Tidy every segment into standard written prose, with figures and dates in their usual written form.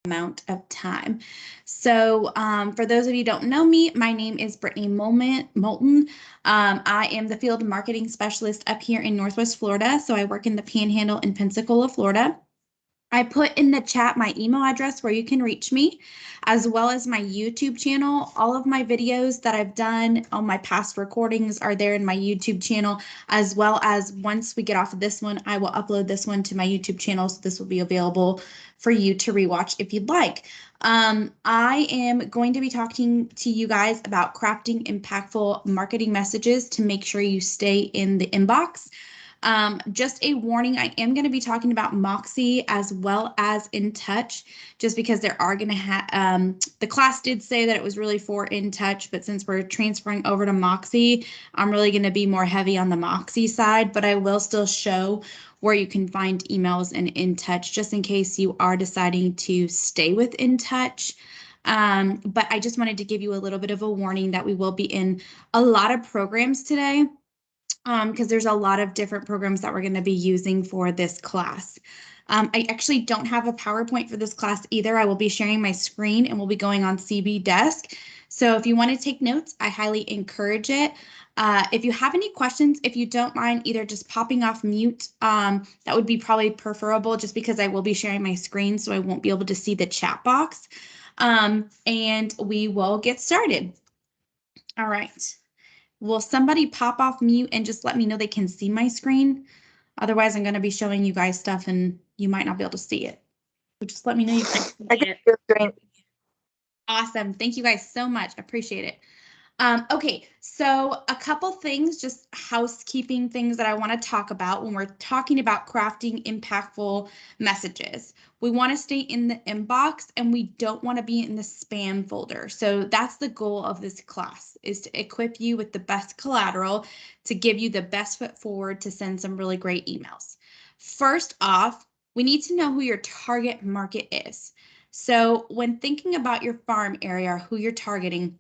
amount of time. So for those of you who don't know me, my name is Brittany Moulton. I am the field marketing specialist up here in Northwest Florida. So I work in the Panhandle in Pensacola, Florida. I put in the chat my email address where you can reach me, as well as my YouTube channel. All of my videos that I've done on my past recordings are there in my YouTube channel, as well as once we get off of this one, I will upload this one to my YouTube channel. So this will be available for you to rewatch if you'd like. I am going to be talking to you guys about crafting impactful marketing messages to make sure you stay in the inbox. Just a warning, I am going to be talking about Moxie as well as InTouch, just because there are going to have, the class did say that it was really for InTouch, but since we're transferring over to Moxie, I'm really going to be more heavy on the Moxie side, but I will still show where you can find emails in InTouch, just in case you are deciding to stay with InTouch. But I just wanted to give you a little bit of a warning that we will be in a lot of programs today, because there's a lot of different programs that we're going to be using for this class. I actually don't have a PowerPoint for this class either. I will be sharing my screen and we'll be going on CB Desk. So if you want to take notes, I highly encourage it. If you have any questions, if you don't mind either just popping off mute, that would be probably preferable, just because I will be sharing my screen, so I won't be able to see the chat box. And we will get started. All right. Will somebody pop off mute and just let me know they can see my screen? Otherwise, I'm going to be showing you guys stuff and you might not be able to see it. So just let me know you can see it. Awesome. Thank you guys so much. Appreciate it. Okay, so a couple things, just housekeeping things that I want to talk about when we're talking about crafting impactful messages. We want to stay in the inbox and we don't want to be in the spam folder. So that's the goal of this class, is to equip you with the best collateral to give you the best foot forward to send some really great emails. First off, we need to know who your target market is. So when thinking about your farm area or who you're targeting,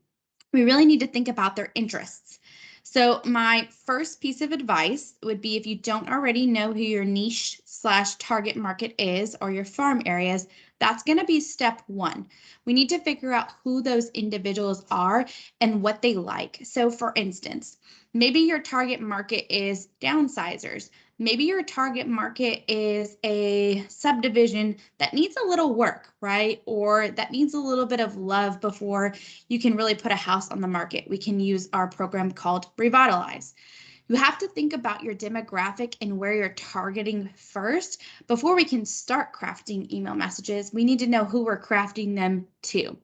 we really need to think about their interests. So my first piece of advice would be, if you don't already know who your niche/target market is or your farm areas, that's going to be step one. We need to figure out who those individuals are and what they like. So for instance, maybe your target market is downsizers. Maybe your target market is a subdivision that needs a little work, right? Or that needs a little bit of love before you can really put a house on the market. We can use our program called Revitalize. You have to think about your demographic and where you're targeting first. Before we can start crafting email messages, we need to know who we're crafting them to.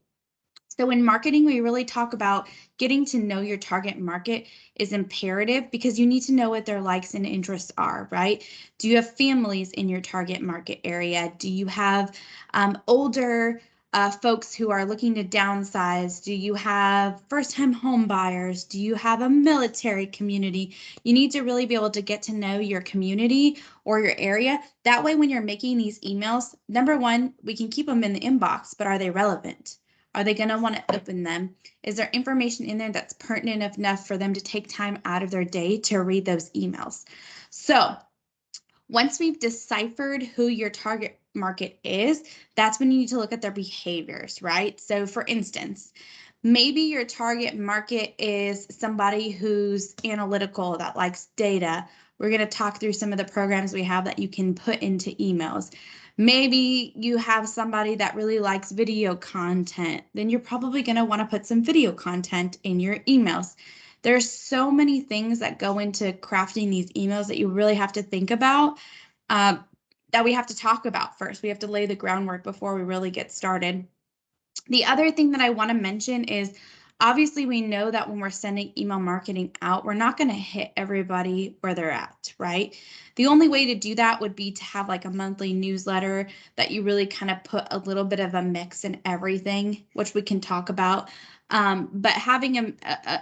So in marketing, we really talk about getting to know your target market is imperative, because you need to know what their likes and interests are, right? Do you have families in your target market area? Do you have older folks who are looking to downsize? Do you have first-time home buyers? Do you have a military community? You need to really be able to get to know your community or your area. That way, when you're making these emails, number one, we can keep them in the inbox, but are they relevant? Are they going to want to open them? Is there information in there that's pertinent enough for them to take time out of their day to read those emails? So once we've deciphered who your target market is, that's when you need to look at their behaviors, right? So for instance, maybe your target market is somebody who's analytical, that likes data. We're going to talk through some of the programs we have that you can put into emails. Maybe you have somebody that really likes video content. Then you're probably going to want to put some video content in your emails. There's so many things that go into crafting these emails that you really have to think about, that we have to talk about first. We have to lay the groundwork before we really get started. The other thing that I want to mention is, obviously, we know that when we're sending email marketing out, we're not going to hit everybody where they're at, right? The only way to do that would be to have like a monthly newsletter that you really kind of put a little bit of a mix in everything, which we can talk about. But having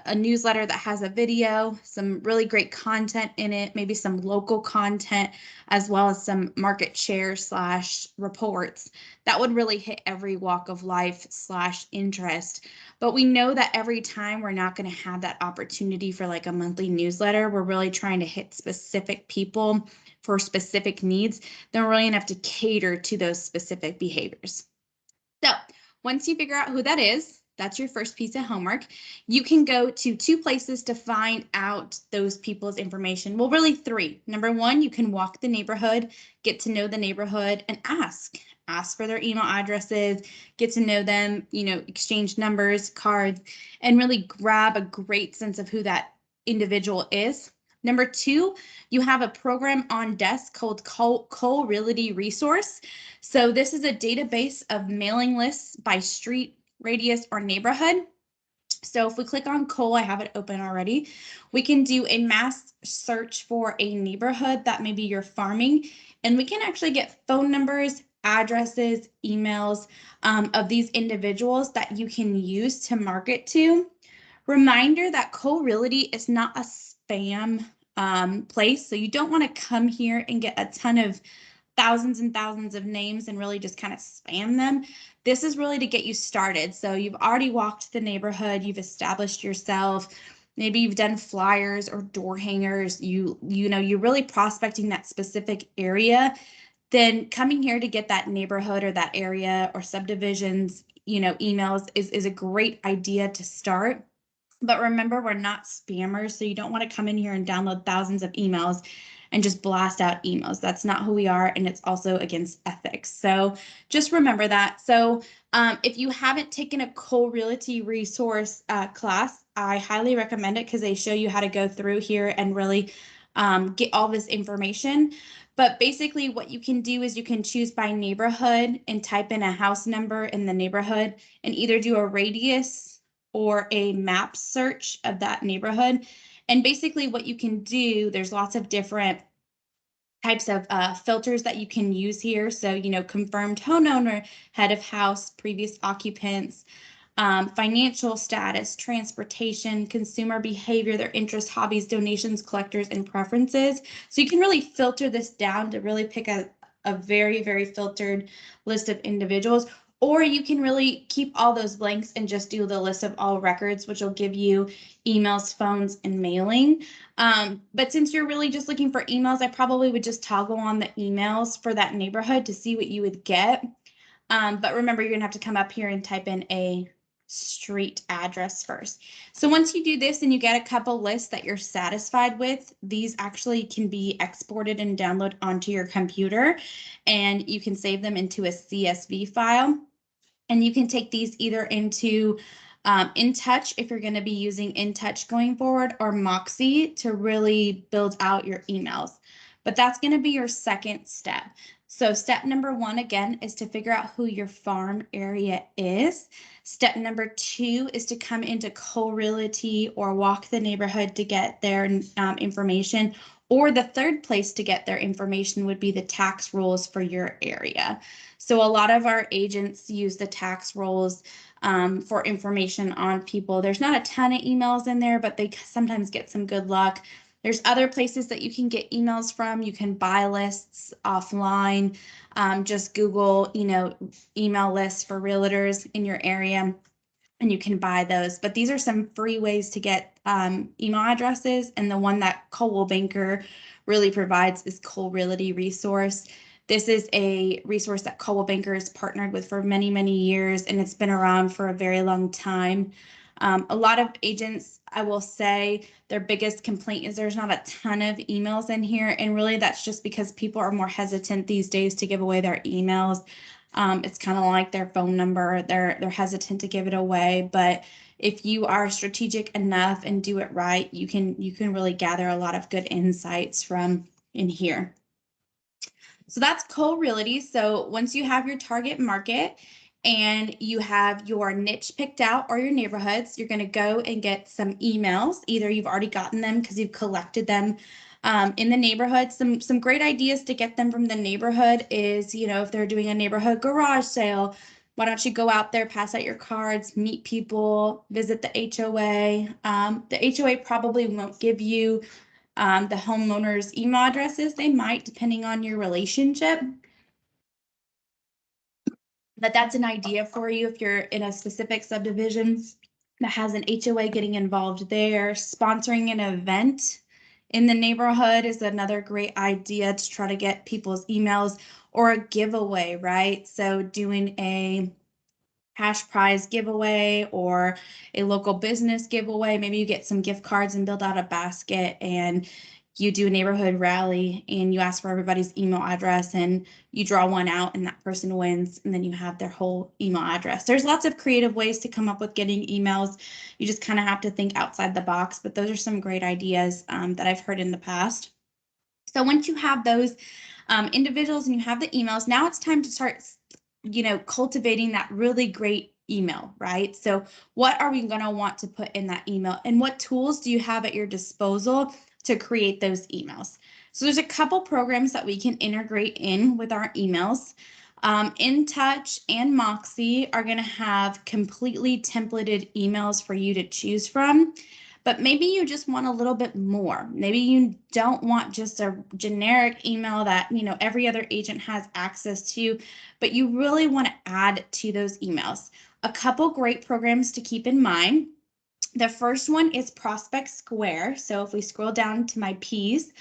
a newsletter that has a video, some really great content in it, maybe some local content, as well as some market share / reports, that would really hit every walk of life / interest. But we know that every time we're not going to have that opportunity for like a monthly newsletter. We're really trying to hit specific people for specific needs. Then we're really going to have to cater to those specific behaviors. So once you figure out who that is, that's your first piece of homework. You can go to 2 places to find out those people's information. Well, really 3. Number 1, you can walk the neighborhood, get to know the neighborhood, and ask for their email addresses, get to know them, exchange numbers, cards, and really grab a great sense of who that individual is. Number 2, you have a program on desk called Cole Realty Resource. So this is a database of mailing lists by street, radius, or neighborhood. So if we click on Cole, I have it open already. We can do a mass search for a neighborhood that maybe you're farming, and we can actually get phone numbers, addresses, emails of these individuals that you can use to market to. Reminder that Cole Realty is not a spam place, so you don't want to come here and get a ton of thousands and thousands of names and really just kind of spam them. This is really to get you started. So you've already walked the neighborhood, you've established yourself, maybe you've done flyers or door hangers, you're really prospecting that specific area. Then coming here to get that neighborhood or that area or subdivisions, emails is a great idea to start. But remember, we're not spammers, so you don't want to come in here and download thousands of emails and just blast out emails. That's not who we are, and it's also against ethics. So just remember that. So if you haven't taken a Cole Realty resource class, I highly recommend it because they show you how to go through here and really get all this information. But basically what you can do is you can choose by neighborhood and type in a house number in the neighborhood and either do a radius or a map search of that neighborhood. And basically what you can do, there's lots of different types of filters that you can use here. So, confirmed homeowner, head of house, previous occupants, financial status, transportation, consumer behavior, their interests, hobbies, donations, collectors, and preferences. So you can really filter this down to really pick a very, very filtered list of individuals. Or you can really keep all those blanks and just do the list of all records, which will give you emails, phones, and mailing. But since you're really just looking for emails, I probably would just toggle on the emails for that neighborhood to see what you would get. But remember, you're gonna have to come up here and type in a street address first. So once you do this and you get a couple lists that you're satisfied with, these actually can be exported and download onto your computer, and you can save them into a CSV file. And you can take these either into InTouch if you're going to be using InTouch going forward, or Moxie to really build out your emails. But that's going to be your second step. So step number 1, again, is to figure out who your farm area is. Step number 2 is to come into Cole Realty or walk the neighborhood to get their information. Or the third place to get their information would be the tax rolls for your area. So a lot of our agents use the tax rolls for information on people. There's not a ton of emails in there, but they sometimes get some good luck. There's other places that you can get emails from. You can buy lists offline. Just Google, email lists for realtors in your area, and you can buy those. But these are some free ways to get email addresses. And the one that Coldwell Banker really provides is Cole Realty Resource. This is a resource that Coldwell Banker has partnered with for many, many years, and it's been around for a very long time. A lot of agents, I will say, their biggest complaint is there's not a ton of emails in here, and really that's just because people are more hesitant these days to give away their emails. It's kind of like their phone number. They're hesitant to give it away, but if you are strategic enough and do it right, you can really gather a lot of good insights from in here. So that's Cole Realty. So once you have your target market and you have your niche picked out or your neighborhoods, you're going to go and get some emails. Either you've already gotten them because you've collected them in the neighborhood. Some great ideas to get them from the neighborhood is, if they're doing a neighborhood garage sale, why don't you go out there, pass out your cards, meet people, visit the HOA. The HOA probably won't give you the homeowner's email addresses. They might, depending on your relationship. But that's an idea for you if you're in a specific subdivision that has an HOA, getting involved there. Sponsoring an event in the neighborhood is another great idea to try to get people's emails, or a giveaway, right? So doing a cash prize giveaway or a local business giveaway. Maybe you get some gift cards and build out a basket, and you do a neighborhood rally and you ask for everybody's email address and you draw one out and that person wins, and then you have their whole email address. There's lots of creative ways to come up with getting emails. You just kind of have to think outside the box, but those are some great ideas that I've heard in the past. So once you have those individuals and you have the emails, now it's time to start, cultivating that really great email, right? So what are we going to want to put in that email, and what tools do you have at your disposal to create those emails? So there's a couple programs that we can integrate in with our emails. InTouch and Moxie are going to have completely templated emails for you to choose from. But maybe you just want a little bit more. Maybe you don't want just a generic email that, every other agent has access to, but you really want to add to those emails. A couple great programs to keep in mind. The first one is Prospect Square. So if we scroll down to my P's,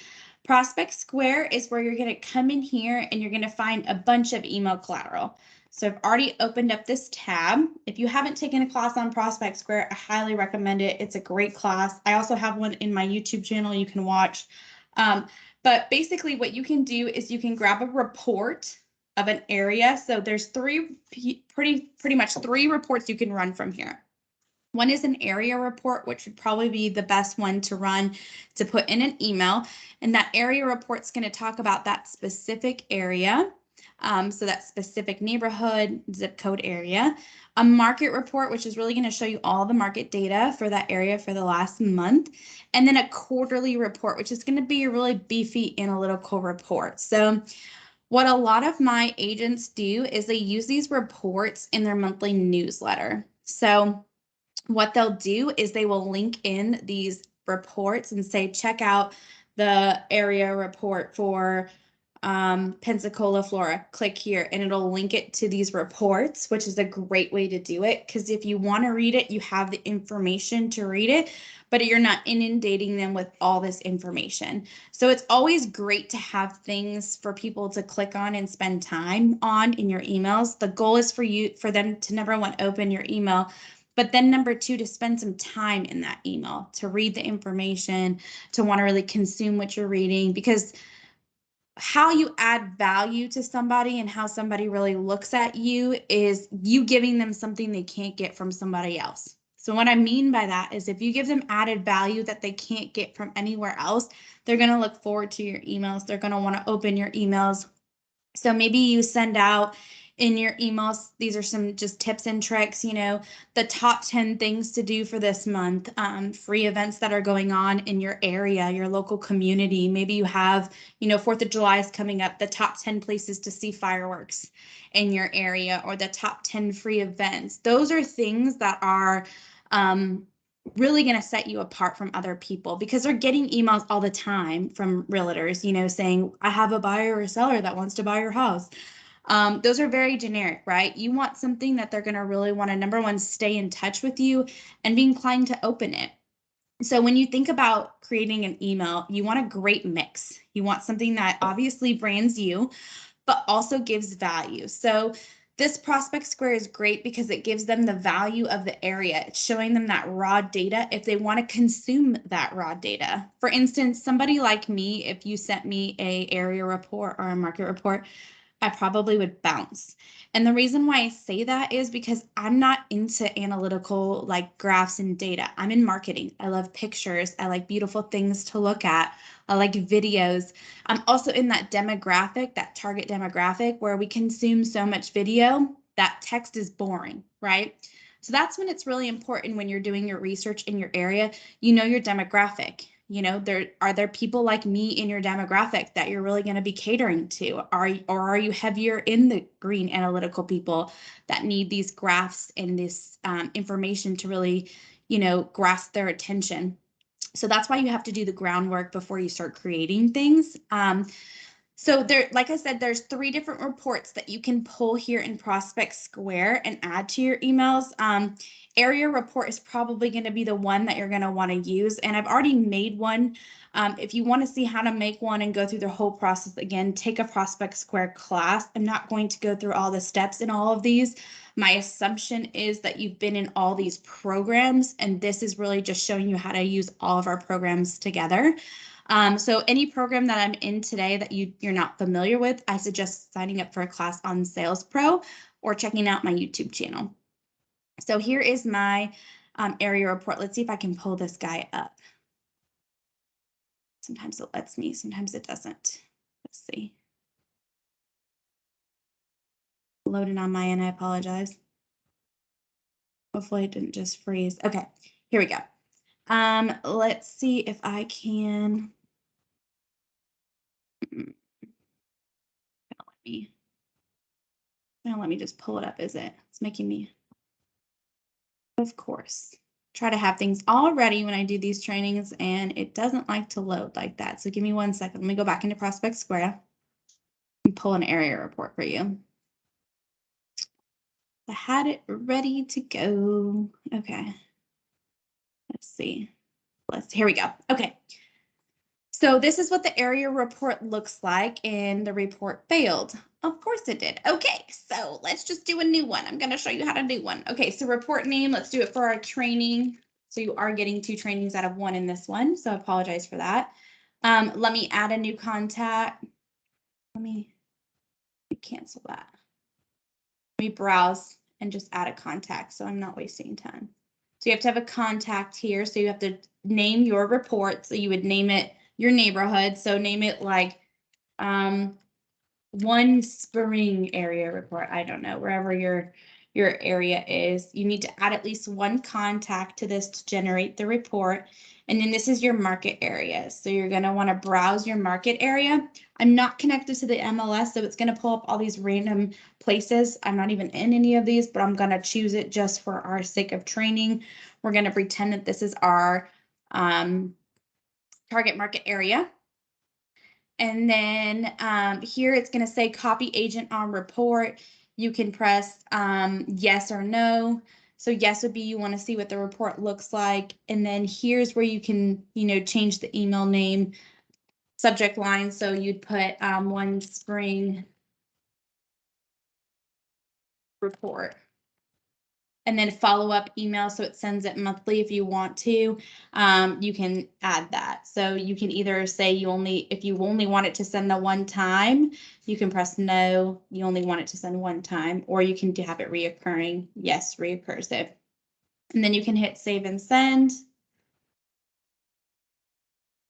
Prospect Square is where you're going to come in here and you're going to find a bunch of email collateral. So I've already opened up this tab. If you haven't taken a class on Prospect Square, I highly recommend it. It's a great class. I also have one in my YouTube channel you can watch. But basically what you can do is you can grab a report of an area. So there's pretty much three reports you can run from here. One is an area report, which would probably be the best one to run to put in an email. And that area report's going to talk about that specific area. So that specific neighborhood, zip code area. A market report, which is really going to show you all the market data for that area for the last month. And then a quarterly report, which is going to be a really beefy analytical report. So what a lot of my agents do is they use these reports in their monthly newsletter. So what they'll do is they will link in these reports and say, check out the area report for Pensacola, Florida. Click here and it'll link it to these reports, which is a great way to do it, because if you want to read it, you have the information to read it, but you're not inundating them with all this information. So it's always great to have things for people to click on and spend time on in your emails. The goal is for them to number one, open your email, but then number two, to spend some time in that email, to read the information, to want to really consume what you're reading, because how you add value to somebody and how somebody really looks at you is you giving them something they can't get from somebody else. So what I mean by that is if you give them added value that they can't get from anywhere else, they're going to look forward to your emails. They're going to want to open your emails. So maybe you send out in your emails, these are some just tips and tricks, the top 10 things to do for this month, free events that are going on in your area, your local community. Maybe you have, 4th of July is coming up, the top 10 places to see fireworks in your area, or the top 10 free events. Those are things that are really going to set you apart from other people, because they're getting emails all the time from realtors, saying, I have a buyer or seller that wants to buy your house. Those are very generic, right? You want something that they're going to really want to, number one, stay in touch with you and be inclined to open it. So when you think about creating an email, you want a great mix. You want something that obviously brands you, but also gives value. So this Prospect Square is great because it gives them the value of the area. It's showing them that raw data if they want to consume that raw data. For instance, somebody like me, if you sent me an area report or a market report, I probably would bounce. And the reason why I say that is because I'm not into analytical like graphs and data. I'm in marketing. I love pictures. I like beautiful things to look at. I like videos. I'm also in that demographic, that target demographic where we consume so much video that text is boring, right? So that's when it's really important when you're doing your research in your area, your demographic. Are there people like me in your demographic that you're really going to be catering to? Are you heavier in the green analytical people that need these graphs and this information to really, grasp their attention? So that's why you have to do the groundwork before you start creating things. So there, like I said, there's 3 different reports that you can pull here in Prospect Square and add to your emails. Area report is probably going to be the one that you're going to want to use. And I've already made one. If you want to see how to make one and go through the whole process again, take a Prospect Square class. I'm not going to go through all the steps in all of these. My assumption is that you've been in all these programs, and this is really just showing you how to use all of our programs together. So any program that I'm in today that you're not familiar with, I suggest signing up for a class on Sales Pro or checking out my YouTube channel. So here is my area report. Let's see if I can pull this guy up. Sometimes it lets me, sometimes it doesn't. Let's see. Loading on my end, I apologize. Hopefully it didn't just freeze. Okay, here we go. Let's see if I can. Let me just pull it up, is it? It's making me. Of course. Try to have things all ready when I do these trainings, and it doesn't like to load like that. So give me 1 second. Let me go back into Prospect Square and pull an area report for you. I had it ready to go. Okay. Let's see. Here we go. Okay. So this is what the area report looks like, and the report failed. Of course it did. Okay, so let's just do a new one. I'm going to show you how to do one. Okay, so report name, let's do it for our training. So you are getting 2 trainings out of 1 in this one, so I apologize for that. Let me add a new contact. Let me cancel that. Let me browse and just add a contact so I'm not wasting time. So you have to have a contact here. So you have to name your report. So you would name it your neighborhood. So name it like One Spring area report. I don't know, wherever your area is. You need to add at least 1 contact to this to generate the report. And then this is your market area. So you're going to want to browse your market area. I'm not connected to the MLS, so it's going to pull up all these random places. I'm not even in any of these, but I'm going to choose it just for our sake of training. We're going to pretend that this is our target market area. And then here it's going to say copy agent on report. You can press yes or no. So yes would be you want to see what the report looks like. And then here's where you can, change the email name, subject line. So you'd put One Spring report. And then follow-up email, so it sends it monthly if you want to. You can add that. So you can either say if you only want it to send the 1 time, you can press no, you only want it to send 1 time, or you can have it reoccurring, yes, recursive. And then you can hit save and send.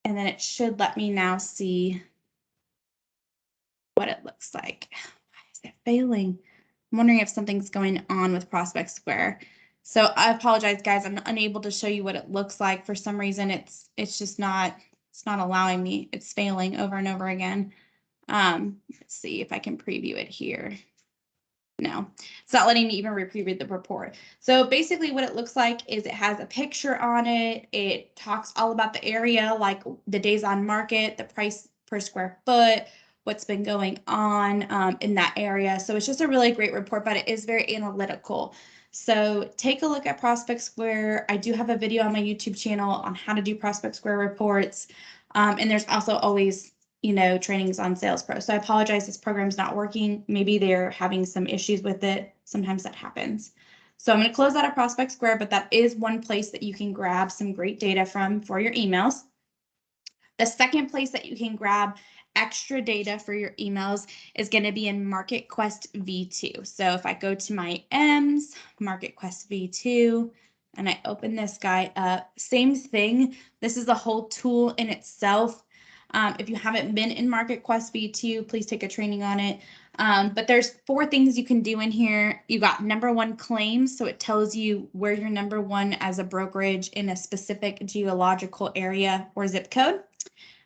And then it should let me now see what it looks like. Why is it failing? I'm wondering if something's going on with Prospect Square. So I apologize, guys. I'm unable to show you what it looks like. For some reason, it's just not, it's not allowing me. It's failing over and over again. Let's see if I can preview it here. No, it's not letting me even preview the report. So basically what it looks like is it has a picture on it. It talks all about the area, like the days on market, the price per square foot, what's been going on in that area. So it's just a really great report, but it is very analytical. So take a look at Prospect Square. I do have a video on my YouTube channel on how to do Prospect Square reports. And there's also always trainings on Sales Pro. So I apologize, this program's not working. Maybe they're having some issues with it. Sometimes that happens. So I'm going to close out of Prospect Square, but that is one place that you can grab some great data from for your emails. The second place that you can grab extra data for your emails is going to be in MarketQuest V2. So if I go to my M's, MarketQuest V2, and I open this guy up, same thing. This is the whole tool in itself. If you haven't been in MarketQuest V2, please take a training on it. But there's 4 things you can do in here. You got #1 claims, so it tells you where you're #1 as a brokerage in a specific geological area or zip code.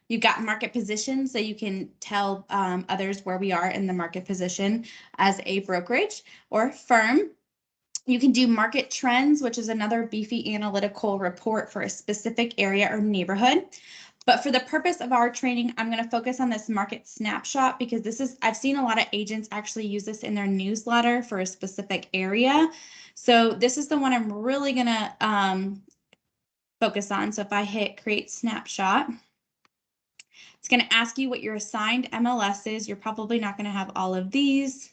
You got market position, so you can tell others where we are in the market position as a brokerage or firm. You can do market trends, which is another beefy analytical report for a specific area or neighborhood. But for the purpose of our training, I'm going to focus on this market snapshot because I've seen a lot of agents actually use this in their newsletter for a specific area. So this is the one I'm really going to focus on. So if I hit create snapshot, it's going to ask you what your assigned MLS is. You're probably not going to have all of these.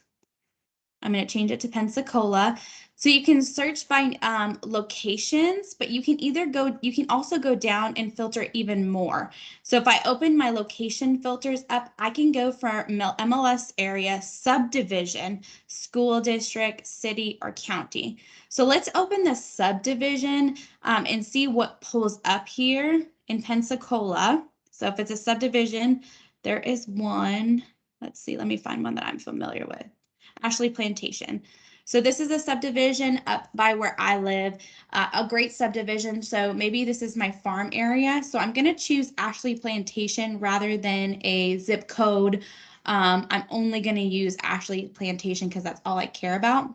I'm going to change it to Pensacola. So you can search by locations, but you can also go down and filter even more. So if I open my location filters up, I can go for MLS area, subdivision, school district, city, or county. So let's open the subdivision and see what pulls up here in Pensacola. So if it's a subdivision, there is one. Let's see, let me find one that I'm familiar with. Ashley Plantation. So this is a subdivision up by where I live, a great subdivision. So maybe this is my farm area. So I'm going to choose Ashley Plantation rather than a zip code. I'm only going to use Ashley Plantation because that's all I care about.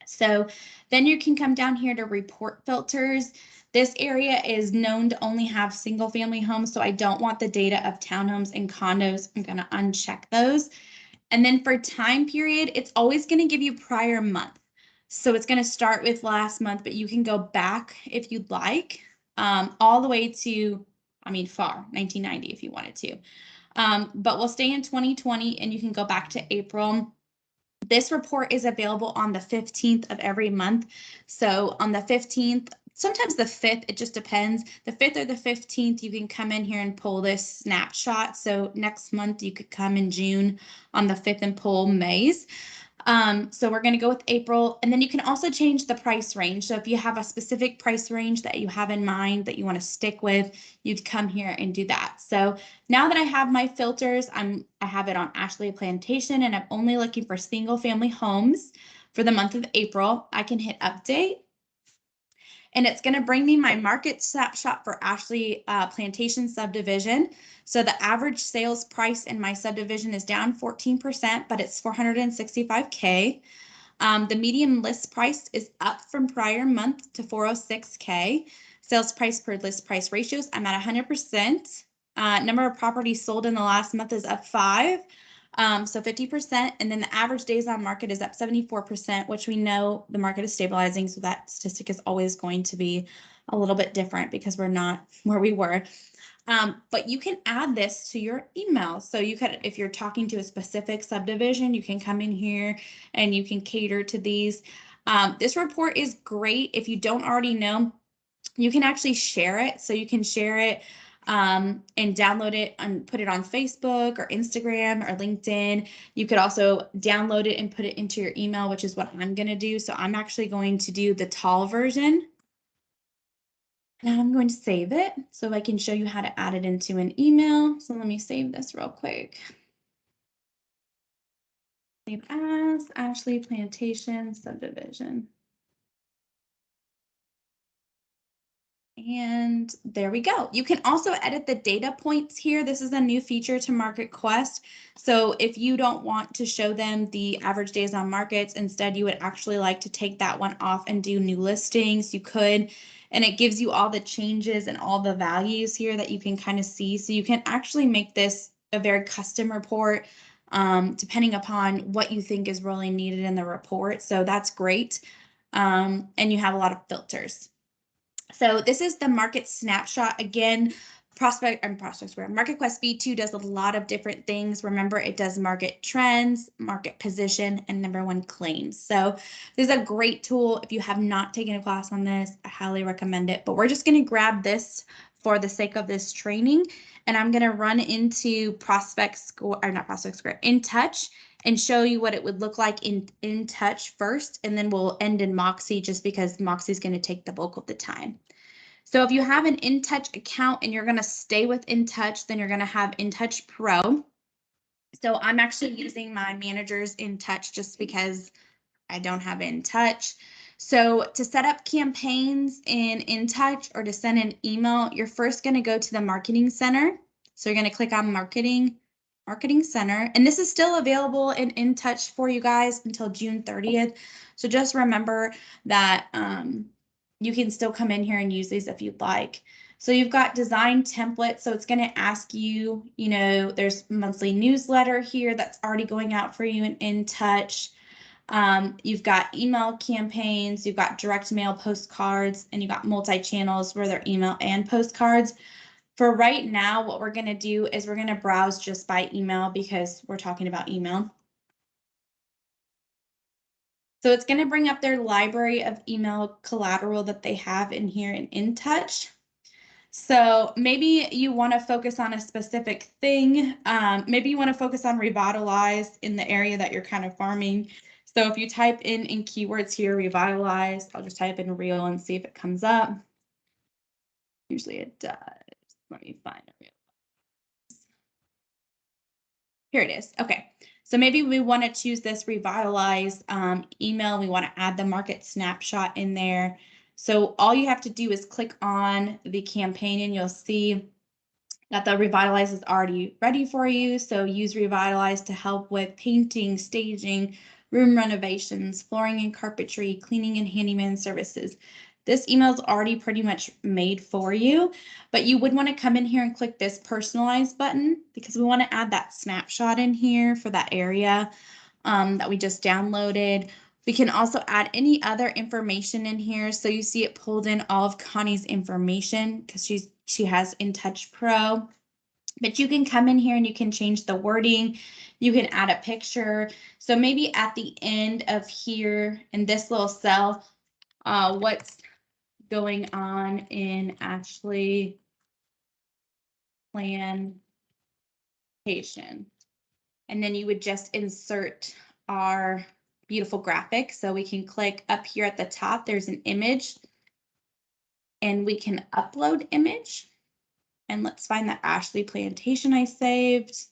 So then you can come down here to report filters. This area is known to only have single family homes, so I don't want the data of townhomes and condos. I'm going to uncheck those. And then for time period, it's always going to give you prior month. So it's going to start with last month, but you can go back if you'd like, all the way to, far, 1990 if you wanted to. But we'll stay in 2020 and you can go back to April. This report is available on the 15th of every month. So on the 15th, sometimes the 5th, it just depends. The 5th or the 15th, you can come in here and pull this snapshot. So next month, you could come in June on the 5th and pull May's. So we're going to go with April, and then you can also change the price range. So if you have a specific price range that you have in mind that you want to stick with, you'd come here and do that. So now that I have my filters, I have it on Ashley Plantation, and I'm only looking for single family homes for the month of April. I can hit update. And it's going to bring me my market snapshot for Ashley Plantation subdivision. So the average sales price in my subdivision is down 14%, but it's $465K. The median list price is up from prior month to $406K. Sales price per list price ratios, I'm at 100%. Number of properties sold in the last month is up 5. So 50%, and then the average days on market is up 74%, which we know the market is stabilizing. So that statistic is always going to be a little bit different because we're not where we were. But you can add this to your email. So you could, if you're talking to a specific subdivision, you can come in here and you can cater to these. This report is great. If you don't already know, you can actually share it. So you can share it and download it and put it on Facebook or Instagram or LinkedIn. You could also download it and put it into your email, which is what I'm going to do. So I'm actually going to do the tall version. Now I'm going to save it so I can show you how to add it into an email. So let me save this real quick. Save as Ashley Plantation subdivision. And there we go. You can also edit the data points here. This is a new feature to MarketQuest. So if you don't want to show them the average days on markets, instead you would actually like to take that one off and do new listings, you could. And it gives you all the changes and all the values here that you can kind of see. So you can actually make this a very custom report depending upon what you think is really needed in the report. So that's great. And you have a lot of filters. So this is the market snapshot. Again, MarketQuest V2 does a lot of different things. Remember, it does market trends, market position, and #1 claims. So this is a great tool. If you have not taken a class on this, I highly recommend it. But we're just going to grab this for the sake of this training. And I'm going to run into InTouch and show you what it would look like in InTouch first, and then we'll end in Moxie just because Moxie is going to take the bulk of the time. So if you have an InTouch account and you're going to stay with InTouch, then you're going to have Intouch Pro. So I'm actually using my manager's InTouch just because I don't have InTouch. So to set up campaigns in InTouch or to send an email, you're first going to go to the Marketing Center. So you're going to click on Marketing Center, and this is still available in InTouch for you guys until June 30th. So just remember that you can still come in here and use these if you'd like. So you've got design templates. So it's going to ask you, there's monthly newsletter here that's already going out for you in InTouch. You've got email campaigns, you've got direct mail postcards, and you've got multi-channels where they're email and postcards. For right now, what we're going to do is we're going to browse just by email because we're talking about email. So it's going to bring up their library of email collateral that they have in here in InTouch. So maybe you want to focus on a specific thing. Maybe you want to focus on revitalize in the area that you're kind of farming. So if you type in keywords here, revitalize, I'll just type in real and see if it comes up. Usually it does. Let me find it. Here it is. Okay. So maybe we want to choose this revitalize email. We want to add the market snapshot in there. So all you have to do is click on the campaign and you'll see that the Revitalize is already ready for you. So use Revitalize to help with painting, staging, room renovations, flooring and carpentry, cleaning and handyman services. This email is already pretty much made for you, but you would want to come in here and click this personalize button because we want to add that snapshot in here for that area that we just downloaded. We can also add any other information in here. So you see it pulled in all of Connie's information because she has InTouch Pro. But you can come in here and you can change the wording. You can add a picture. So maybe at the end of here in this little cell, what's going on in Ashley Plantation. And then you would just insert our beautiful graphic. So we can click up here at the top, there's an image and we can upload image. And let's find that Ashley Plantation I saved.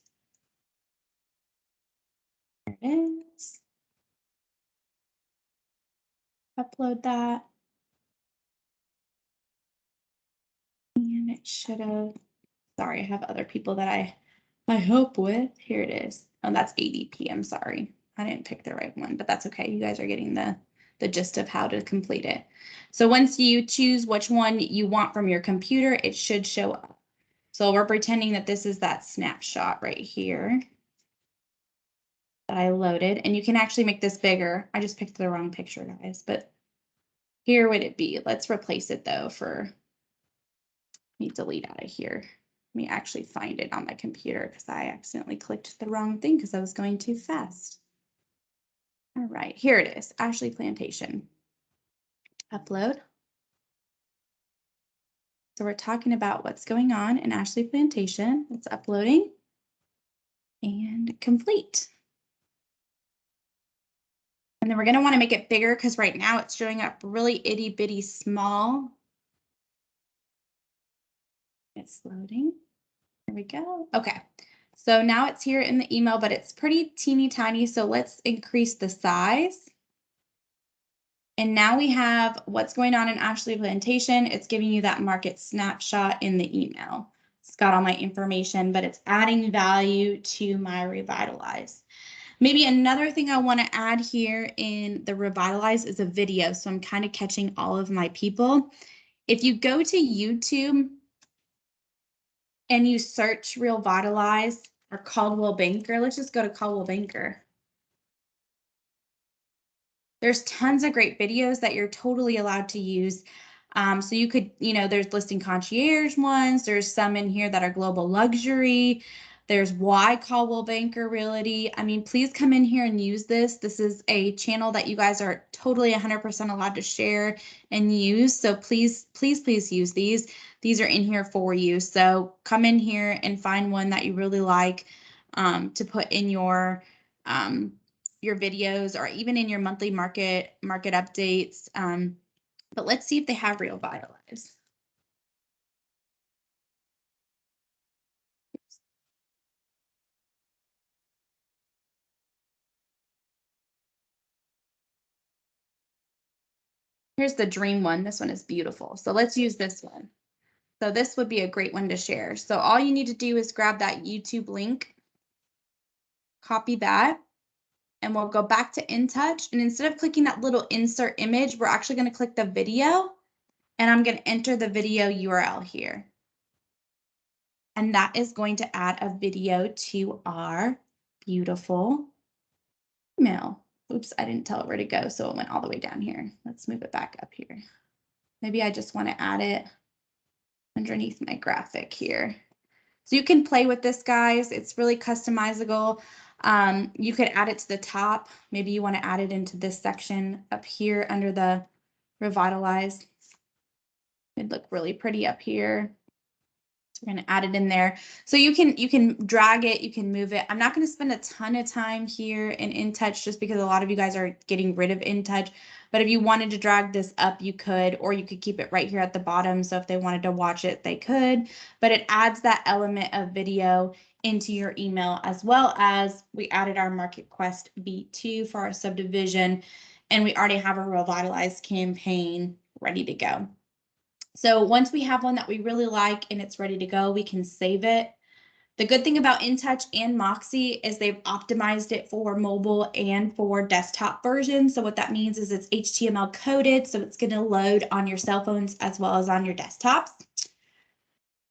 There it is. Upload that. And it should have, sorry, I have other people that I hope with. Here it is. Oh, that's ADP. I'm sorry. I didn't pick the right one, but that's okay. You guys are getting the gist of how to complete it. So once you choose which one you want from your computer, it should show up. So we're pretending that this is that snapshot right here that I loaded, and you can actually make this bigger. I just picked the wrong picture, guys, but here would it be. Let's replace it though for, let me delete out of here. Let me actually find it on my computer because I accidentally clicked the wrong thing because I was going too fast. All right, here it is, Ashley Plantation. Upload. So we're talking about what's going on in Ashley Plantation. It's uploading and complete. And then we're going to want to make it bigger because right now it's showing up really itty bitty small. It's loading. There we go. Okay. So now it's here in the email, but it's pretty teeny tiny. So let's increase the size. And now we have what's going on in Ashley Plantation. It's giving you that market snapshot in the email. It's got all my information, but it's adding value to my Revitalize. Maybe another thing I want to add here in the Revitalize is a video. So I'm kind of catching all of my people. If you go to YouTube and you search Revitalize or Coldwell Banker, let's just go to Coldwell Banker. There's tons of great videos that you're totally allowed to use. So you could, there's listing concierge ones. There's some in here that are global luxury. There's why Coldwell Banker Realty. I mean, please come in here and use this. This is a channel that you guys are totally 100% allowed to share and use. So please, please, please use these. These are in here for you. So come in here and find one that you really like to put in your videos or even in your monthly market updates. But let's see if they have Revitalize. Here's the dream one. This one is beautiful. So let's use this one. So this would be a great one to share. So all you need to do is grab that YouTube link, copy that, and we'll go back to InTouch. And instead of clicking that little insert image, we're actually going to click the video. and I'm going to enter the video URL here. And that is going to add a video to our beautiful email. Oops, I didn't tell it where to go, so it went all the way down here. Let's move it back up here. Maybe I just want to add it underneath my graphic here. So you can play with this, guys. It's really customizable. You could add it to the top. Maybe you want to add it into this section up here under the Revitalize. It'd look really pretty up here. We're going to add it in there. So you can drag it, you can move it. I'm not going to spend a ton of time here in InTouch just because a lot of you guys are getting rid of InTouch. But if you wanted to drag this up, you could, or you could keep it right here at the bottom. So if they wanted to watch it, they could. But it adds that element of video into your email, as well as we added our Market Quest V2 for our subdivision. And we already have a Revitalize campaign ready to go. So once we have one that we really like and it's ready to go, we can save it. The good thing about InTouch and Moxie is they've optimized it for mobile and for desktop versions. So what that means is it's HTML coded, so it's going to load on your cell phones as well as on your desktops.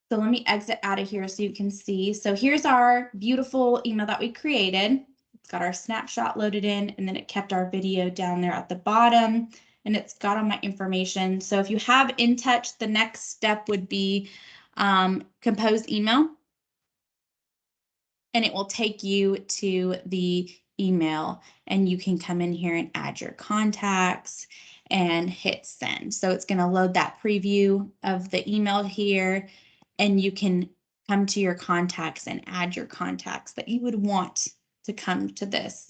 So let me exit out of here so you can see. So here's our beautiful email that we created. It's got our snapshot loaded in, and then it kept our video down there at the bottom. And it's got all my information. So if you have InTouch, the next step would be compose email. And it will take you to the email. And you can come in here and add your contacts and hit send. So it's going to load that preview of the email here. And you can come to your contacts and add your contacts that you would want to come to this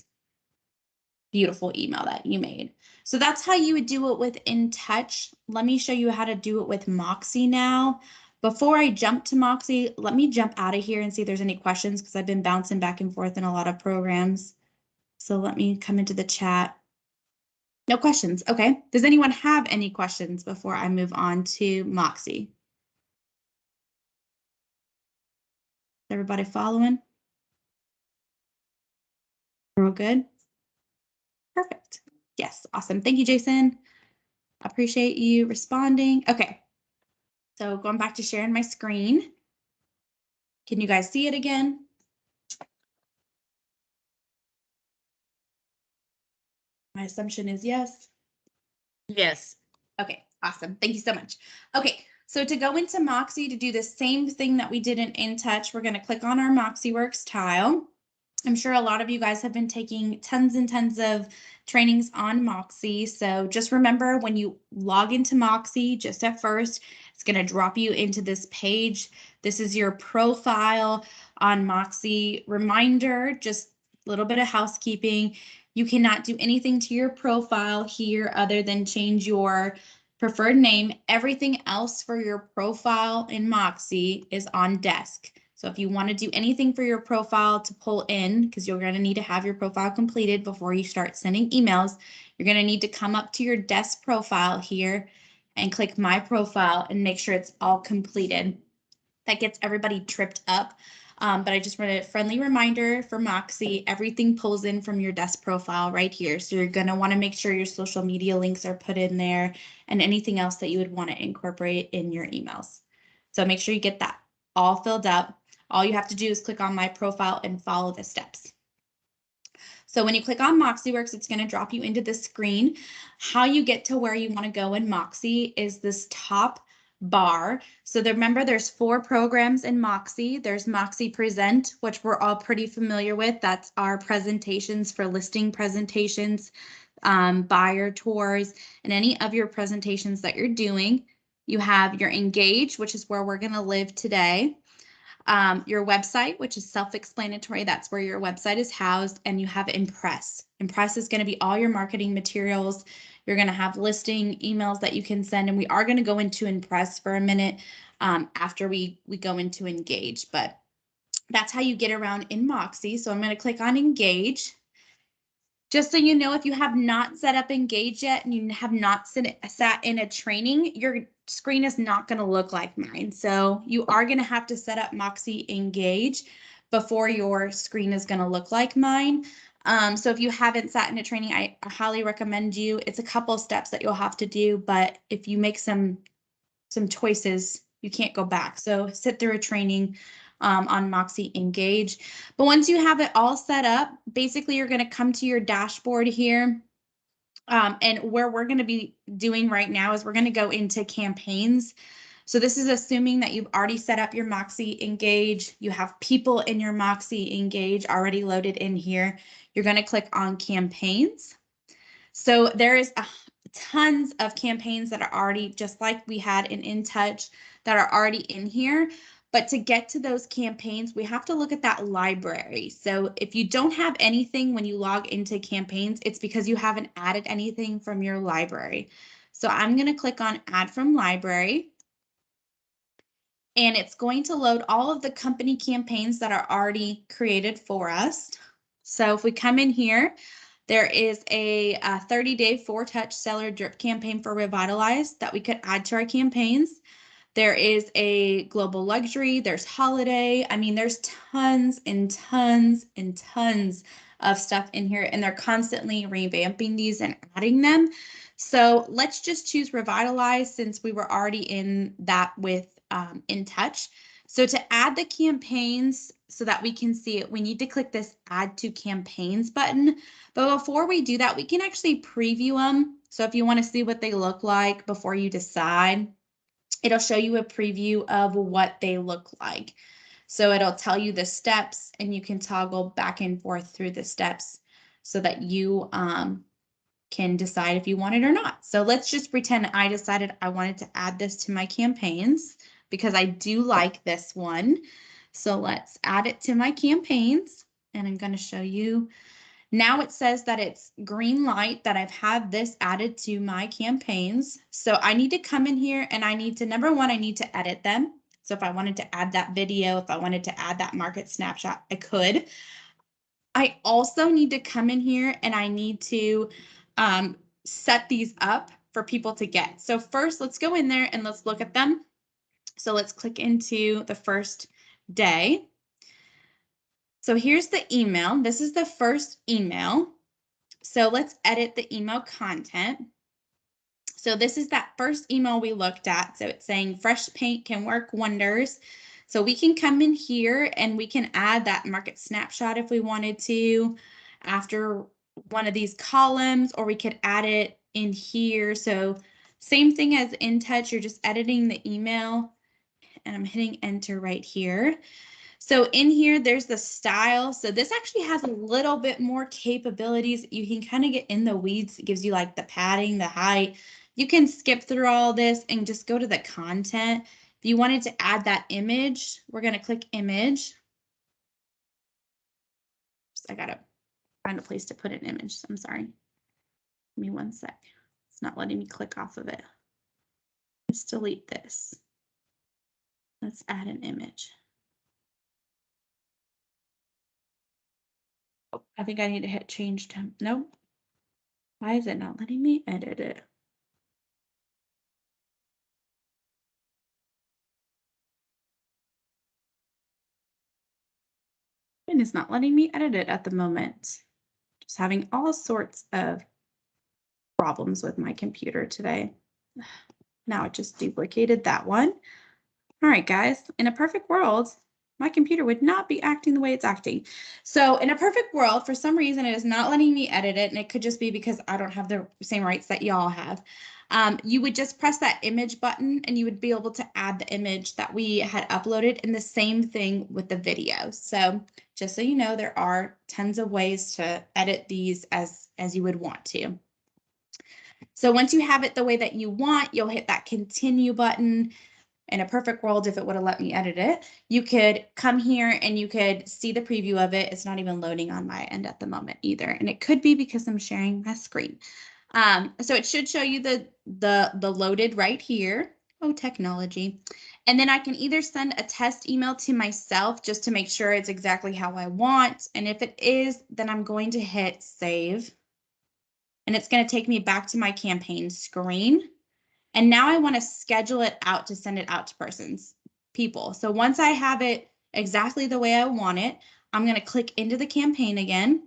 beautiful email that you made. So that's how you would do it with InTouch. Let me show you how to do it with Moxie now. Before I jump to Moxie, let me jump out of here and see if there's any questions, because I've been bouncing back and forth in a lot of programs. So let me come into the chat. No questions. Okay. Does anyone have any questions before I move on to Moxie? Everybody following? We're all good? Perfect. Yes, awesome. Thank you, Jason. Appreciate you responding. Okay. So going back to sharing my screen. Can you guys see it again? My assumption is yes. Yes. Okay, awesome. Thank you so much. Okay, so to go into Moxie to do the same thing that we did in InTouch, we're going to click on our MoxieWorks tile. I'm sure a lot of you guys have been taking tons and tons of trainings on Moxie. So just remember, when you log into Moxie, just at first, it's going to drop you into this page. This is your profile on Moxie. Reminder, just a little bit of housekeeping. You cannot do anything to your profile here other than change your preferred name. Everything else for your profile in Moxie is on desk. So if you want to do anything for your profile to pull in, because you're going to need to have your profile completed before you start sending emails, you're going to need to come up to your desk profile here and click My Profile and make sure it's all completed. That gets everybody tripped up. But I just want a friendly reminder for Moxie, everything pulls in from your desk profile right here. So you're going to want to make sure your social media links are put in there and anything else that you would want to incorporate in your emails. So make sure you get that all filled out. All you have to do is click on My Profile and follow the steps. So when you click on MoxieWorks, it's going to drop you into this screen. How you get to where you want to go in Moxie is this top bar. So remember, there's 4 programs in Moxie. There's Moxie Present, which we're all pretty familiar with. That's our presentations for listing presentations, buyer tours, and any of your presentations that you're doing. You have your Engage, which is where we're going to live today. Your website, which is self-explanatory. That's where your website is housed. And you have Impress. Impress is going to be all your marketing materials. You're going to have listing emails that you can send. And we are going to go into Impress for a minute after we go into Engage. But that's how you get around in Moxie. So I'm going to click on Engage. Just so you know, if you have not set up Engage yet and you have not sat in a training, your screen is not going to look like mine. So you are going to have to set up Moxie Engage before your screen is going to look like mine. So if you haven't sat in a training, I highly recommend you. It's a couple of steps that you'll have to do, but if you make some some choices. You can't go back. So sit through a training on Moxie Engage. But once you have it all set up, basically you're going to come to your dashboard here. And where we're going to be doing right now is we're going to go into campaigns. So this is assuming that you've already set up your Moxie Engage. You have people in your Moxie Engage already loaded in here. You're going to click on campaigns. So there is tons of campaigns that are already, just like we had in InTouch, that are already in here. But to get to those campaigns, we have to look at that library. So if you don't have anything when you log into campaigns, it's because you haven't added anything from your library. So I'm going to click on Add from Library. And it's going to load all of the company campaigns that are already created for us. So if we come in here, there is a 30-day 4-touch seller drip campaign for RealVitalize that we could add to our campaigns. There is a global luxury, there's holiday. I mean, there's tons and tons and tons of stuff in here, and they're constantly revamping these and adding them. So let's just choose RealVitalize since we were already in that with InTouch. So to add the campaigns so that we can see it, we need to click this Add to Campaigns button. But before we do that, we can actually preview them. So if you want to see what they look like before you decide, it'll show you a preview of what they look like. So it'll tell you the steps and you can toggle back and forth through the steps so that you can decide if you want it or not. So let's just pretend I decided I wanted to add this to my campaigns because I do like this one. So let's add it to my campaigns and I'm going to show you. Now it says that it's green light that I've had this added to my campaigns. So I need to come in here and I need to, number one, I need to edit them. So if I wanted to add that video, if I wanted to add that market snapshot, I could. I also need to come in here and I need to set these up for people to get. So first, let's go in there and let's look at them. So let's click into the first day. So here's the email. This is the first email. So let's edit the email content. So this is that first email we looked at. So it's saying fresh paint can work wonders. So we can come in here and we can add that market snapshot if we wanted to after one of these columns, or we could add it in here. So same thing as InTouch, you're just editing the email and I'm hitting enter right here. So in here, there's the style. So this actually has a little bit more capabilities. You can kind of get in the weeds. It gives you like the padding, the height. You can skip through all this and just go to the content. If you wanted to add that image, we're going to click image. I got to find a place to put an image. I'm sorry. Give me one sec. It's not letting me click off of it. Let's delete this. Let's add an image. Oh, I think I need to hit change temp. Nope. Why is it not letting me edit it? And it's not letting me edit it at the moment. Just having all sorts of problems with my computer today. Now it just duplicated that one. All right, guys, in a perfect world, my computer would not be acting the way it's acting. So in a perfect world, for some reason, it is not letting me edit it. And it could just be because I don't have the same rights that y'all have. You would just press that image button and you would be able to add the image that we had uploaded, and the same thing with the video. So just so you know, there are tons of ways to edit these as you would want to. So once you have it the way that you want, you'll hit that continue button. In a perfect world, if it would have let me edit it, you could come here and you could see the preview of it. It's not even loading on my end at the moment either. And it could be because I'm sharing my screen. So it should show you the loaded right here. Oh, technology. And then I can either send a test email to myself just to make sure it's exactly how I want. And if it is, then I'm going to hit save. And it's going to take me back to my campaign screen. And now I want to schedule it out to send it out to people. So once I have it exactly the way I want it, I'm going to click into the campaign again.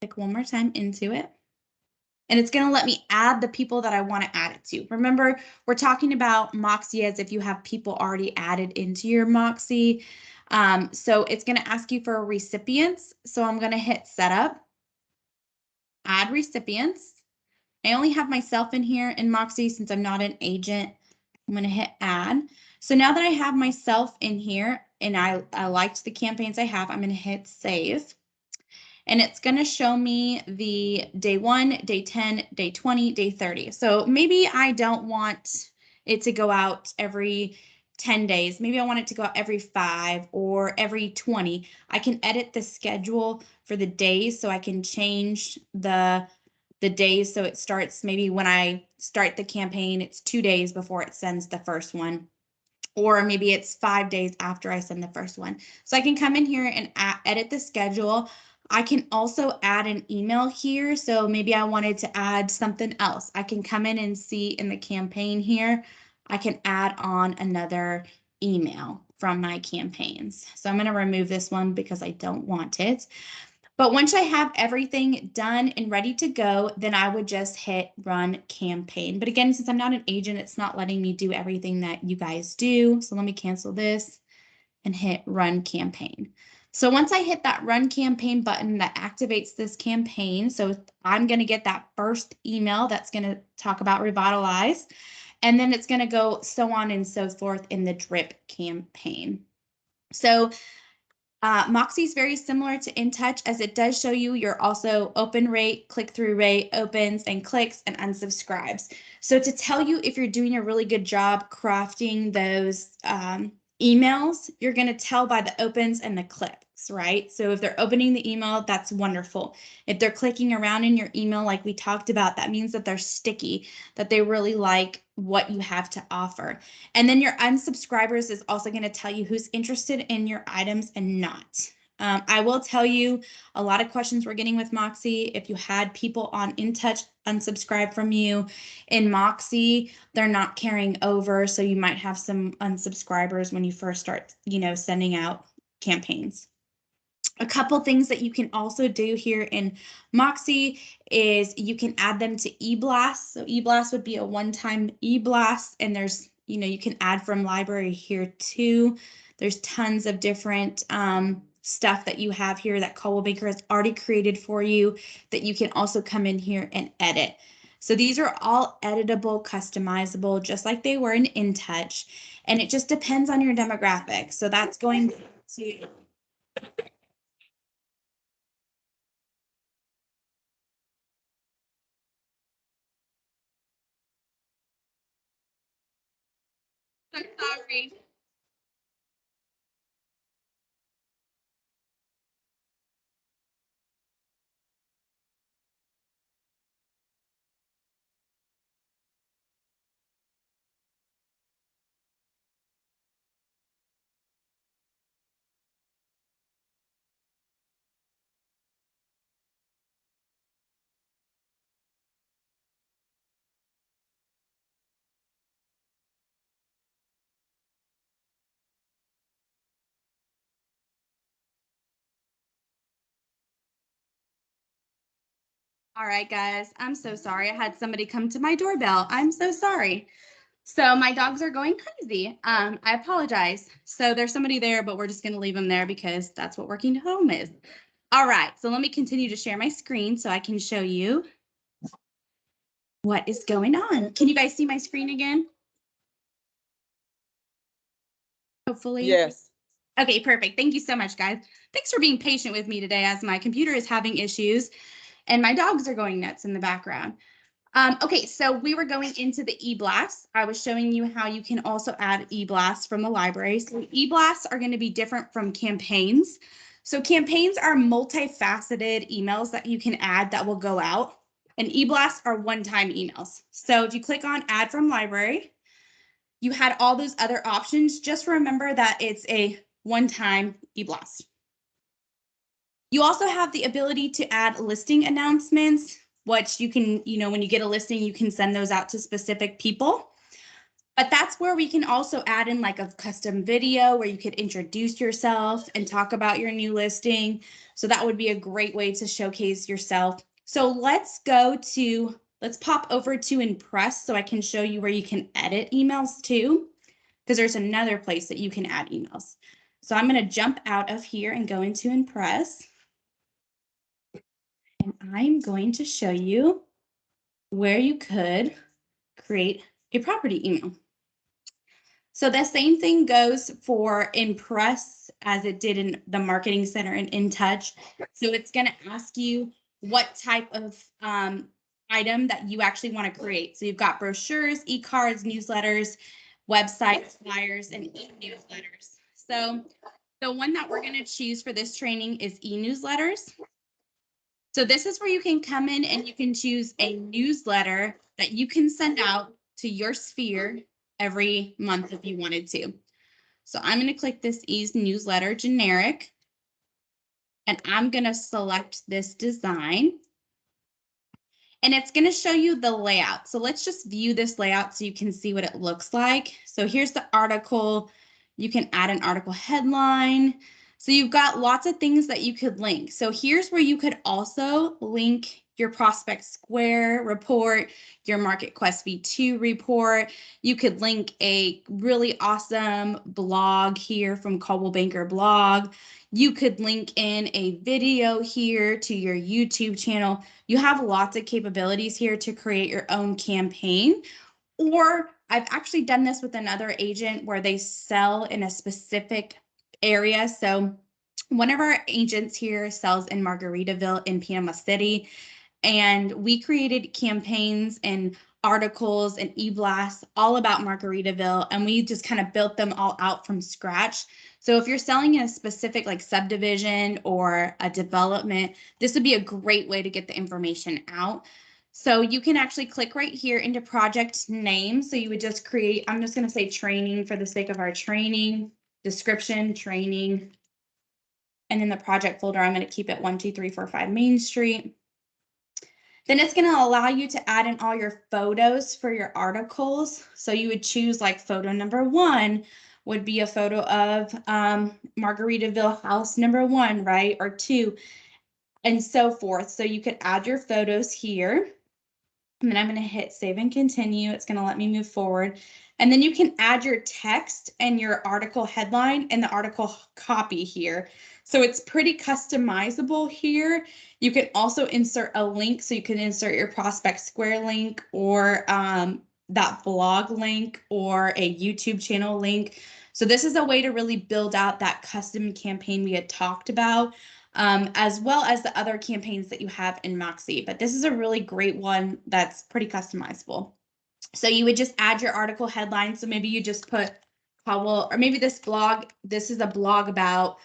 Click one more time into it. and it's going to let me add the people that I want to add it to. Remember, we're talking about Moxie as if you have people already added into your Moxie. So it's going to ask you for recipients. So I'm going to hit setup, add recipients. I only have myself in here in Moxie since I'm not an agent. I'm going to hit add. So now that I have myself in here and I liked the campaigns I have, I'm going to hit save. And it's going to show me the day 1, day 10, day 20, day 30. So maybe I don't want it to go out every 10 days. Maybe I want it to go out every 5 or every 20. I can edit the schedule for the days, so I can change the days so it starts maybe when I start the campaign, it's 2 days before it sends the first one. Or maybe it's 5 days after I send the first one. So I can come in here and edit the schedule. I can also add an email here. So maybe I wanted to add something else. I can come in and see in the campaign here, I can add on another email from my campaigns. So I'm going to remove this one because I don't want it. But once I have everything done and ready to go, then I would just hit run campaign. But again, since I'm not an agent, it's not letting me do everything that you guys do. So let me cancel this and hit run campaign. So once I hit that run campaign button, that activates this campaign. So I'm going to get that first email that's going to talk about Revitalize. And then it's going to go so on and so forth in the drip campaign. So Moxie is very similar to InTouch as it does show you your also open rate, click-through rate, opens and clicks and unsubscribes. So to tell you if you're doing a really good job crafting those emails, you're going to tell by the opens and the clicks, right? So if they're opening the email, that's wonderful. If they're clicking around in your email like we talked about, that means that they're sticky, that they really like what you have to offer. And then your unsubscribers is also going to tell you who's interested in your items and not. I will tell you a lot of questions we're getting with Moxie. If you had people on InTouch unsubscribe from you in Moxie, they're not carrying over. So you might have some unsubscribers when you first start, sending out campaigns. A couple things that you can also do here in Moxie is you can add them to eBlast. So eBlast would be a one-time eBlast, and there's, you can add from library here too. There's tons of different stuff that you have here that Coldwell Banker has already created for you that you can also come in here and edit. So these are all editable, customizable, just like they were in InTouch, and it just depends on your demographic. So that's going to I'm sorry. All right, guys, I'm so sorry. I had somebody come to my doorbell. I'm so sorry. So my dogs are going crazy. I apologize. So there's somebody there, but we're just going to leave them there because that's what working home is. All right, so let me continue to share my screen so I can show you what is going on. Can you guys see my screen again? Hopefully. Yes. Okay, perfect. Thank you so much, guys. Thanks for being patient with me today as my computer is having issues and my dogs are going nuts in the background. Okay, so we were going into the eBlasts. I was showing you how you can also add eBlasts from the library. So eBlasts are going to be different from campaigns. So campaigns are multifaceted emails that you can add that will go out. And eBlasts are one-time emails. So if you click on add from library, you had all those other options. Just remember that it's a one-time eBlast. You also have the ability to add listing announcements, which you can, when you get a listing, you can send those out to specific people. But that's where we can also add in like a custom video where you could introduce yourself and talk about your new listing. So that would be a great way to showcase yourself So let's pop over to Impress so I can show you where you can edit emails too, because there's another place that you can add emails. So I'm going to jump out of here and go into Impress. And I'm going to show you where you could create a property email. So the same thing goes for Impress as it did in the Marketing Center and InTouch. So it's going to ask you what type of item that you actually want to create. So you've got brochures, e-cards, newsletters, websites, flyers, and e-newsletters. So the one that we're going to choose for this training is e-newsletters. So this is where you can come in and you can choose a newsletter that you can send out to your sphere every month if you wanted to. So I'm going to click this e-newsletter generic, and I'm going to select this design. And it's going to show you the layout. So let's just view this layout so you can see what it looks like. So here's the article. You can add an article headline. So you've got lots of things that you could link. So here's where you could also link your Prospect Square report, your MarketQuest V2 report. You could link a really awesome blog here from Coldwell Banker blog. You could link in a video here to your YouTube channel. You have lots of capabilities here to create your own campaign. Or I've actually done this with another agent where they sell in a specific area. So one of our agents here sells in Margaritaville in Panama City. And we created campaigns and articles and e-blasts all about Margaritaville, and we just kind of built them all out from scratch. So if you're selling in a specific like subdivision or a development, this would be a great way to get the information out. So you can actually click right here into project name. So you would just create, I'm just going to say training for the sake of our training, description, training. And in the project folder, I'm going to keep it 12345 Main Street. Then it's going to allow you to add in all your photos for your articles. So you would choose like photo number 1 would be a photo of Margaritaville house number 1, right? Or 2, and so forth. So you could add your photos here. And then I'm going to hit save and continue. It's going to let me move forward. And then you can add your text and your article headline and the article copy here. So it's pretty customizable here. You can also insert a link. So you can insert your Prospect Square link or that blog link or a YouTube channel link. So this is a way to really build out that custom campaign we had talked about, as well as the other campaigns that you have in Moxie. But this is a really great one that's pretty customizable. So you would just add your article headline. So maybe you just put Coldwell, or maybe this is a blog about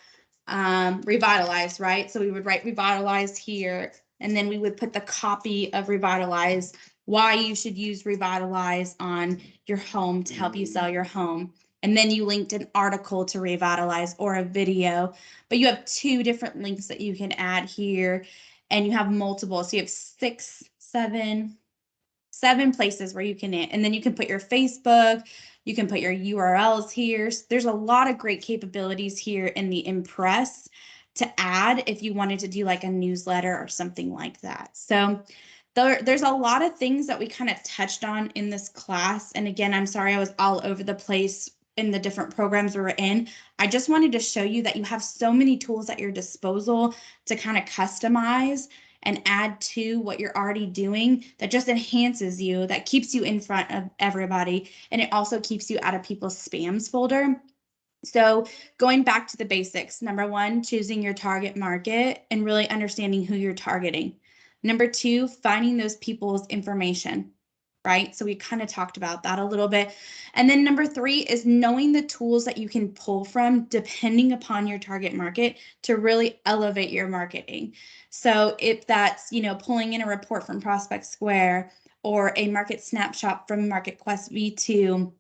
Revitalize, right? So we would write Revitalize here, and then we would put the copy of Revitalize, why you should use Revitalize on your home to help you sell your home. And then you linked an article to Revitalize or a video, but you have 2 different links that you can add here, and you have multiple. So you have 7 places where you can, and then you can put your Facebook, you can put your URLs here. So there's a lot of great capabilities here in the Impress to add if you wanted to do like a newsletter or something like that. So there's a lot of things that we kind of touched on in this class. And again, I'm sorry I was all over the place in the different programs we were in. I just wanted to show you that you have so many tools at your disposal to kind of customize and add to what you're already doing that just enhances you, that keeps you in front of everybody, and it also keeps you out of people's spams folder. So going back to the basics, number 1, choosing your target market and really understanding who you're targeting. Number 2, finding those people's information, right? So we kind of talked about that a little bit. And then number 3 is knowing the tools that you can pull from depending upon your target market to really elevate your marketing. So if that's, pulling in a report from Prospect Square or a market snapshot from MarketQuest V2,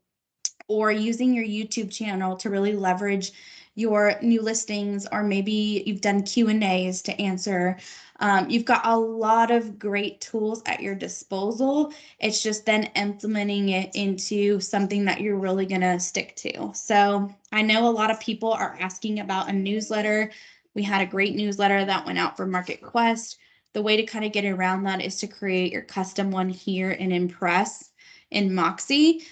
or using your YouTube channel to really leverage your new listings, or maybe you've done Q&As to answer. You've got a lot of great tools at your disposal. It's just then implementing it into something that you're really going to stick to. So I know a lot of people are asking about a newsletter. We had a great newsletter that went out for MarketQuest. The way to kind of get around that is to create your custom one here in Impress in Moxie,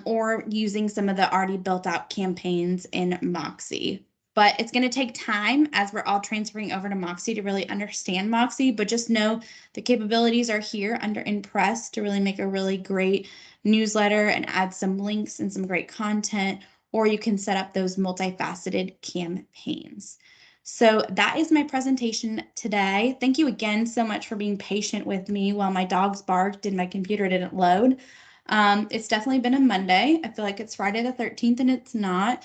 or using some of the already built out campaigns in Moxie. But it's going to take time as we're all transferring over to Moxie to really understand Moxie. But just know the capabilities are here under Impress to really make a really great newsletter and add some links and some great content, or you can set up those multifaceted campaigns. So that is my presentation today. Thank you again so much for being patient with me while my dogs barked and my computer didn't load. It's definitely been a Monday. I feel like it's Friday the 13th and it's not.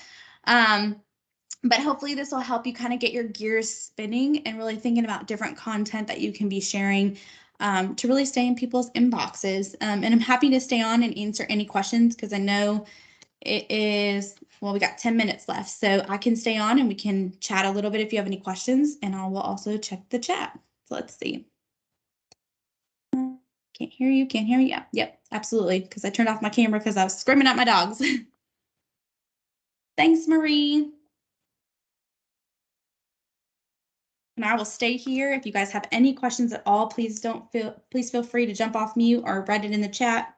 But hopefully this will help you kind of get your gears spinning and really thinking about different content that you can be sharing to really stay in people's inboxes. And I'm happy to stay on and answer any questions because I know it is, well, we got 10 minutes left, so I can stay on and we can chat a little bit if you have any questions, and I will also check the chat. So let's see. Can't hear you, can't hear you. Yeah, yep, absolutely, because I turned off my camera because I was screaming at my dogs. Thanks, Marie. And I will stay here. If you guys have any questions at all, please feel free to jump off mute or write it in the chat.